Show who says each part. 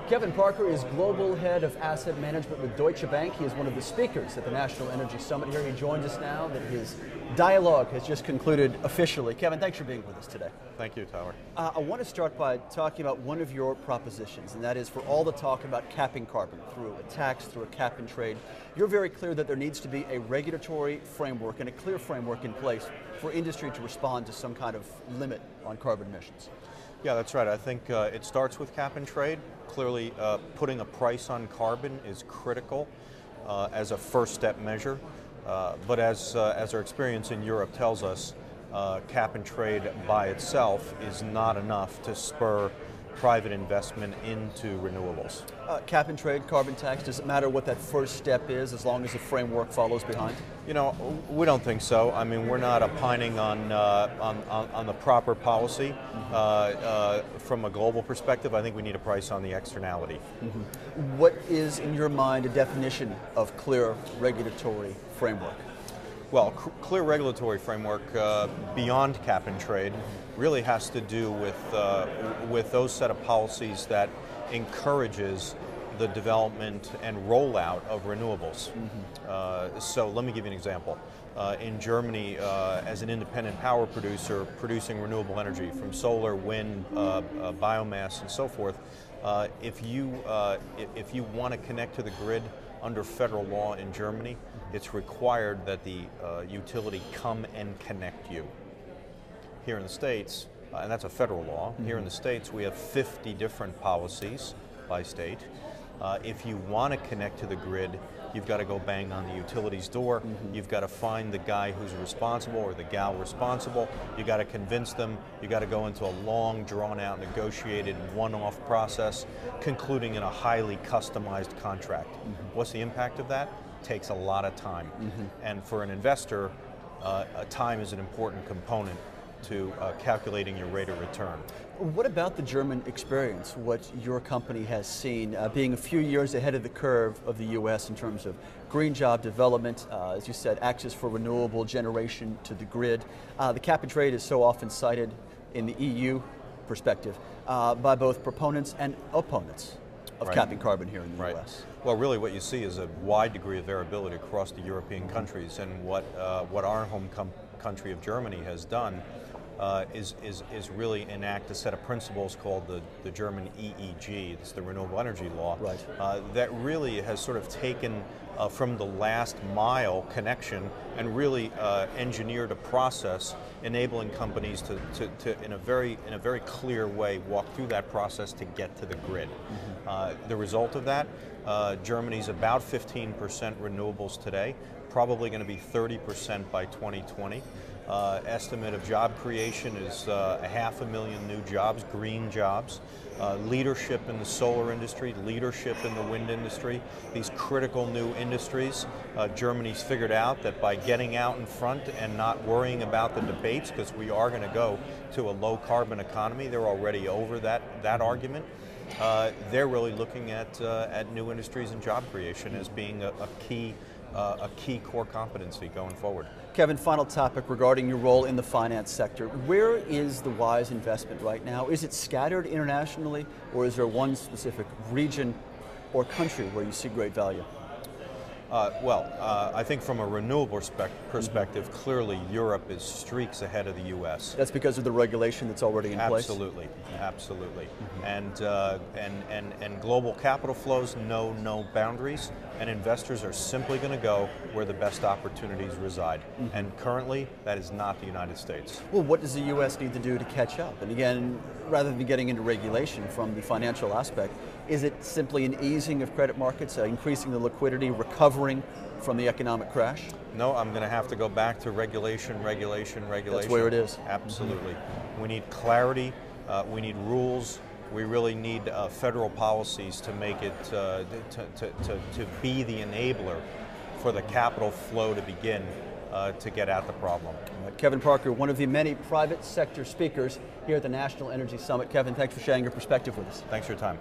Speaker 1: Kevin Parker is Global Head of Asset Management with Deutsche Bank. He is one of the speakers at the National Energy Summit here. He joins us now that his dialogue has just concluded officially. Kevin, thanks for being with us today.
Speaker 2: Thank you, Tyler.
Speaker 1: I want to start by talking about one of your propositions, and that is for all the talk about capping carbon through a tax, through a cap and trade. You're very clear that there needs to be a regulatory framework and a clear framework in place for industry to respond to some kind of limit on carbon emissions.
Speaker 2: Yeah, that's right. I think it starts with cap and trade. Clearly, putting a price on carbon is critical as a first step measure. But as our experience in Europe tells us, cap and trade by itself is not enough to spur private investment into renewables.
Speaker 1: Cap and trade, carbon tax, does it matter what that first step is as long as the framework follows behind?
Speaker 2: You know, we don't think so. I mean, we're not opining on the proper policy. From a global perspective, I think we need a price on the externality.
Speaker 1: Mm-hmm. What is, in your mind, a definition of clear regulatory framework?
Speaker 2: Well, clear regulatory framework beyond cap and trade really has to do with those set of policies that encourages the development and rollout of renewables. Mm-hmm. So let me give you an example. In Germany, as an independent power producer producing renewable energy from solar, wind, biomass, and so forth, if you want to connect to the grid under federal law in Germany, it's required that the utility come and connect you. Here in the States, and that's a federal law, here in the States we have 50 different policies by state. If you want to connect to the grid, you've got to go bang on the utility's door. You've got to find the guy who's responsible or the gal responsible. You've got to convince them. You've got to go into a long, drawn-out, negotiated, one-off process, concluding in a highly customized contract. What's the impact of that? It takes a lot of time. And for an investor, time is an important component to calculating your rate of return.
Speaker 1: What about the German experience, what your company has seen, being a few years ahead of the curve of the US in terms of green job development, as you said, access for renewable generation to the grid. The cap and trade is so often cited in the EU perspective by both proponents and opponents of capping carbon here in the US.
Speaker 2: Well, really what you see is a wide degree of variability across the European countries, and what our home country of Germany has done is really enact a set of principles called the German EEG, it's the Renewable Energy Law, that really has sort of taken from the last mile connection and really engineered a process enabling companies to in a very clear way walk through that process to get to the grid. The result of that, Germany's about 15% renewables today, probably going to be 30% by 2020. Estimate of job creation is 500,000 new jobs, green jobs. Leadership in the solar industry, leadership in the wind industry, these critical new industries. Germany's figured out that by getting out in front and not worrying about the debates, because we are going to go to a low carbon economy, they're already over that argument. They're really looking at new industries and job creation as being a key core competency going forward.
Speaker 1: Kevin, final topic regarding your role in the finance sector. Where is the wise investment right now? Is it scattered internationally, or is there one specific region or country where you see great value? I think from a renewable perspective, clearly Europe is streaks ahead of the U.S. That's because of the regulation that's already in place?
Speaker 2: Absolutely, absolutely. And global capital flows know no boundaries, and investors are simply going to go where the best opportunities reside. And currently, that is not the United States.
Speaker 1: Well, what does the U.S. need to do to catch up? And again, rather than getting into regulation from the financial aspect, is it simply an easing of credit markets, increasing the liquidity, recovering from the economic crash?
Speaker 2: No, I'm going to have to go back to regulation.
Speaker 1: That's where it is.
Speaker 2: Absolutely. We need clarity, we need rules, we really need federal policies to make it, to be the enabler for the capital flow to begin to get at the problem.
Speaker 1: Kevin Parker, one of the many private sector speakers here at the National Energy Summit. Kevin, thanks for sharing your perspective with us.
Speaker 2: Thanks for your time.